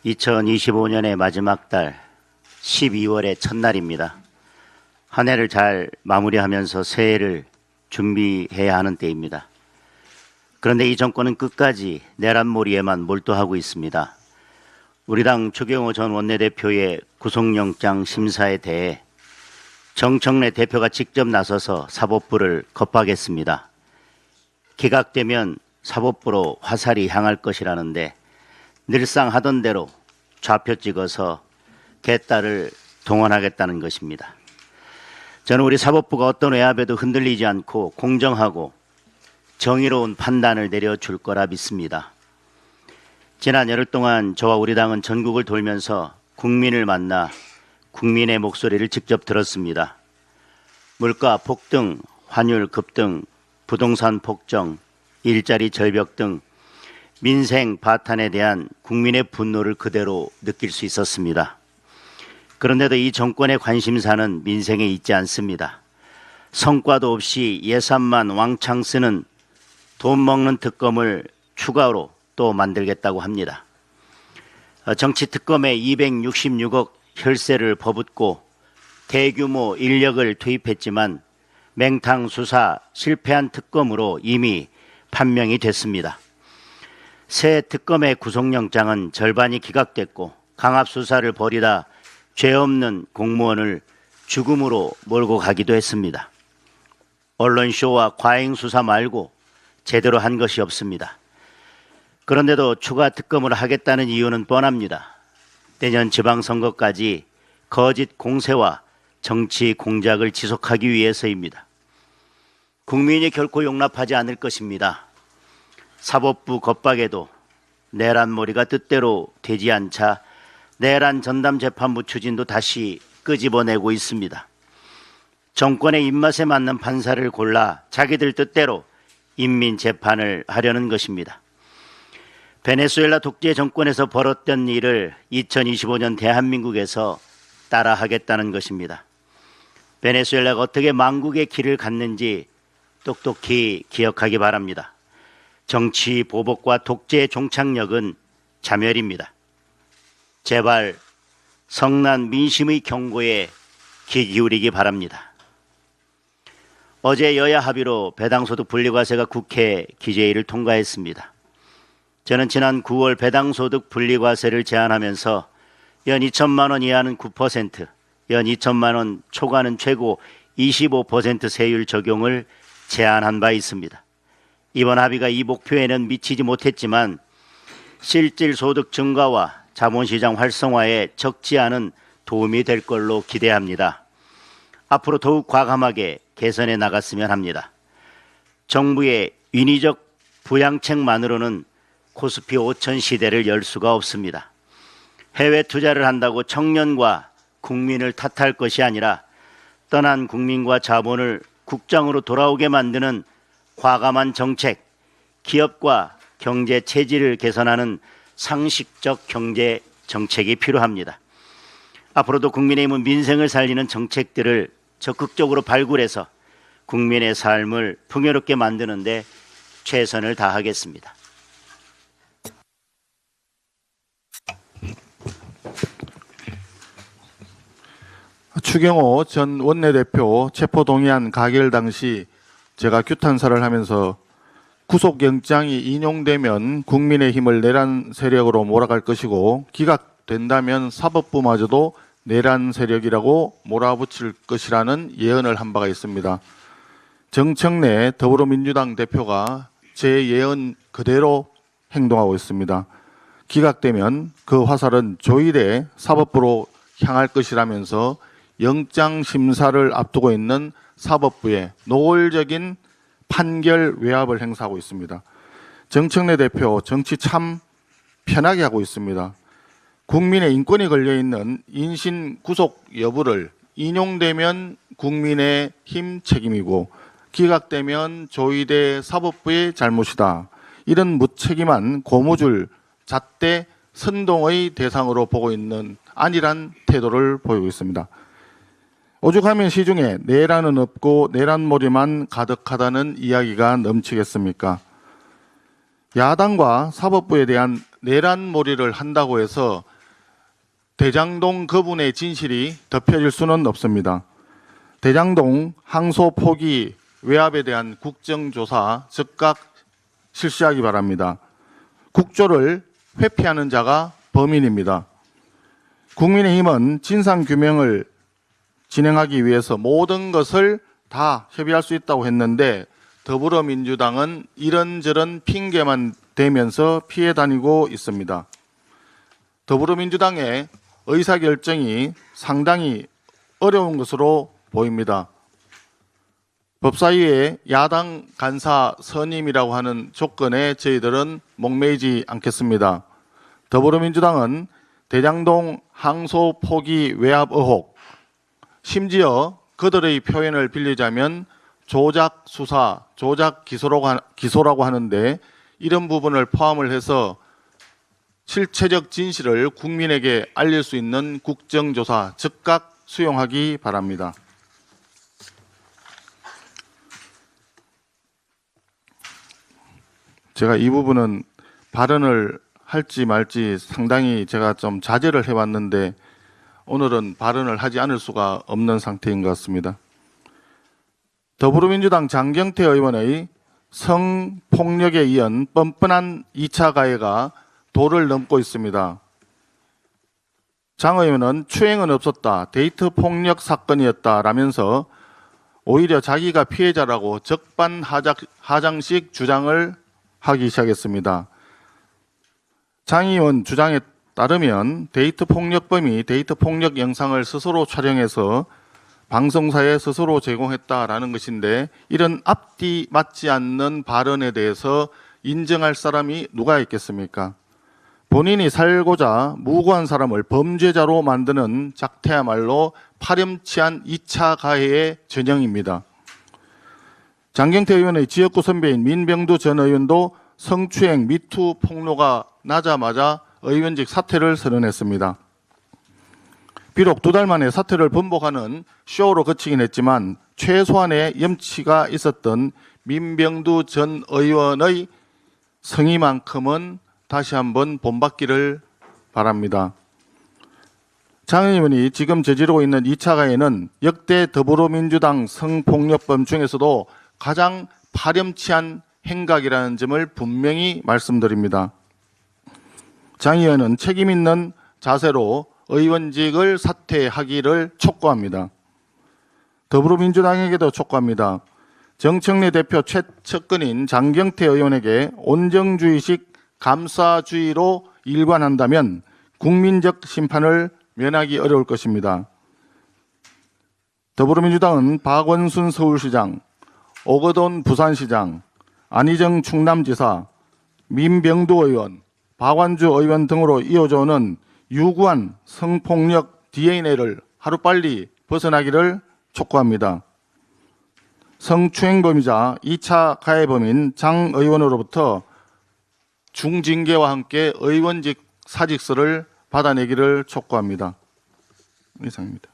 2025년의 마지막 달 12월의 첫날입니다. 한 해를 잘 마무리하면서 새해를 준비해야 하는 때입니다. 그런데 이 정권은 끝까지 내란몰이에만 몰두하고 있습니다. 우리 당 추경호 전 원내대표의 구속영장 심사에 대해 정청래 대표가 직접 나서서 사법부를 겁박했습니다. 기각되면 사법부로 화살이 향할 것이라는데 늘상 하던 대로 좌표 찍어서 개딸을 동원하겠다는 것입니다. 저는 우리 사법부가 어떤 외압에도 흔들리지 않고 공정하고 정의로운 판단을 내려줄 거라 믿습니다. 지난 열흘 동안 저와 우리 당은 전국을 돌면서 국민을 만나 국민의 목소리를 직접 들었습니다. 물가 폭등, 환율 급등, 부동산 폭정, 일자리 절벽 등 민생 바탄에 대한 국민의 분노를 그대로 느낄 수 있었습니다. 그런데도 이 정권의 관심사는 민생에 있지 않습니다. 성과도 없이 예산만 왕창 쓰는 돈 먹는 특검을 추가로 또 만들겠다고 합니다. 정치 특검에 266억 혈세를 퍼붓고 대규모 인력을 투입했지만 맹탕 수사 실패한 특검으로 이미 판명이 됐습니다. 새 특검의 구속영장은 절반이 기각됐고 강압수사를 벌이다 죄 없는 공무원을 죽음으로 몰고 가기도 했습니다. 언론쇼와 과잉수사 말고 제대로 한 것이 없습니다. 그런데도 추가 특검을 하겠다는 이유는 뻔합니다. 내년 지방선거까지 거짓 공세와 정치 공작을 지속하기 위해서입니다. 국민이 결코 용납하지 않을 것입니다. 사법부 겁박에도 내란몰이가 뜻대로 되지 않자 내란 전담 재판부 추진도 다시 끄집어내고 있습니다. 정권의 입맛에 맞는 판사를 골라 자기들 뜻대로 인민 재판을 하려는 것입니다. 베네수엘라 독재 정권에서 벌었던 일을 2025년 대한민국에서 따라하겠다는 것입니다. 베네수엘라가 어떻게 망국의 길을 갔는지 똑똑히 기억하기 바랍니다. 정치 보복과 독재의 종착역은 자멸입니다. 제발 성난 민심의 경고에 귀 기울이기 바랍니다. 어제 여야 합의로 배당소득 분리과세가 국회 기재위를 통과했습니다. 저는 지난 9월 배당소득 분리과세를 제안하면서 연 2천만 원 이하는 9%, 연 2천만 원 초과는 최고 25% 세율 적용을 제안한 바 있습니다. 이번 합의가 이 목표에는 미치지 못했지만 실질 소득 증가와 자본시장 활성화에 적지 않은 도움이 될 걸로 기대합니다. 앞으로 더욱 과감하게 개선해 나갔으면 합니다. 정부의 인위적 부양책만으로는 코스피 5천 시대를 열 수가 없습니다. 해외 투자를 한다고 청년과 국민을 탓할 것이 아니라 떠난 국민과 자본을 국장으로 돌아오게 만드는 과감한 정책, 기업과 경제 체질을 개선하는 상식적 경제 정책이 필요합니다. 앞으로도 국민의힘은 민생을 살리는 정책들을 적극적으로 발굴해서 국민의 삶을 풍요롭게 만드는 데 최선을 다하겠습니다. 추경호 전 원내대표 체포동의안 가결 당시 제가 규탄사를 하면서 구속영장이 인용되면 국민의힘을 내란 세력으로 몰아갈 것이고 기각된다면 사법부마저도 내란 세력이라고 몰아붙일 것이라는 예언을 한 바가 있습니다. 정청래 더불어민주당 대표가 제 예언 그대로 행동하고 있습니다. 기각되면 그 화살은 조일에 사법부로 향할 것이라면서 영장 심사를 앞두고 있는 사법부에 노골적인 판결 외압을 행사하고 있습니다. 정청래 대표 정치 참 편하게 하고 있습니다. 국민의 인권이 걸려있는 인신 구속 여부를 인용되면 국민의 힘 책임이고 기각되면 조의대 사법부의 잘못이다. 이런 무책임한 고무줄 잣대 선동의 대상으로 보고 있는 안일한 태도를 보이고 있습니다. 오죽하면 시중에 내란은 없고 내란몰이만 가득하다는 이야기가 넘치겠습니까? 야당과 사법부에 대한 내란몰이를 한다고 해서 대장동 그분의 진실이 덮여질 수는 없습니다. 대장동 항소 포기 외압에 대한 국정조사 즉각 실시하기 바랍니다. 국조를 회피하는 자가 범인입니다. 국민의힘은 진상규명을 진행하기 위해서 모든 것을 다 협의할 수 있다고 했는데 더불어민주당은 이런저런 핑계만 대면서 피해 다니고 있습니다. 더불어민주당의 의사결정이 상당히 어려운 것으로 보입니다. 법사위의 야당 간사 선임이라고 하는 조건에 저희들은 목매이지 않겠습니다. 더불어민주당은 대장동 항소 포기 외압 의혹, 심지어 그들의 표현을 빌리자면 조작 수사, 조작 기소라고 하는데 이런 부분을 포함을 해서 실체적 진실을 국민에게 알릴 수 있는 국정조사 즉각 수용하기 바랍니다. 제가 이 부분은 발언을 할지 말지 상당히 제가 좀 자제를 해왔는데 오늘은 발언을 하지 않을 수가 없는 상태인 것 같습니다. 더불어민주당 장경태 의원의 성폭력에 이은 뻔뻔한 2차 가해가 도를 넘고 있습니다. 장 의원은 추행은 없었다, 데이트 폭력 사건이었다라면서 오히려 자기가 피해자라고 적반하장식 주장을 하기 시작했습니다. 장 의원 주장에 따르면 데이트 폭력범이 데이트 폭력 영상을 스스로 촬영해서 방송사에 스스로 제공했다라는 것인데 이런 앞뒤 맞지 않는 발언에 대해서 인정할 사람이 누가 있겠습니까? 본인이 살고자 무고한 사람을 범죄자로 만드는 작태야말로 파렴치한 2차 가해의 전형입니다. 장경태 의원의 지역구 선배인 민병두 전 의원도 성추행 미투 폭로가 나자마자 의원직 사퇴를 선언했습니다. 비록 2달 만에 사퇴를 번복하는 쇼로 그치긴 했지만 최소한의 염치가 있었던 민병두 전 의원의 성의만큼은 다시 한번 본받기를 바랍니다. 장 의원이 지금 저지르고 있는 2차 가해는 역대 더불어민주당 성폭력범 중에서도 가장 파렴치한 행각이라는 점을 분명히 말씀드립니다. 장 의원은 책임 있는 자세로 의원직을 사퇴하기를 촉구합니다. 더불어민주당에게도 촉구합니다. 정청래 대표 최측근인 장경태 의원에게 온정주의식 감사주의로 일관한다면 국민적 심판을 면하기 어려울 것입니다. 더불어민주당은 박원순 서울시장, 오거돈 부산시장, 안희정 충남지사, 민병두 의원, 박완주 의원 등으로 이어져 오는 유구한 성폭력 DNA를 하루빨리 벗어나기를 촉구합니다. 성추행범이자 2차 가해범인 장 의원으로부터 중징계와 함께 의원직 사직서를 받아내기를 촉구합니다. 이상입니다.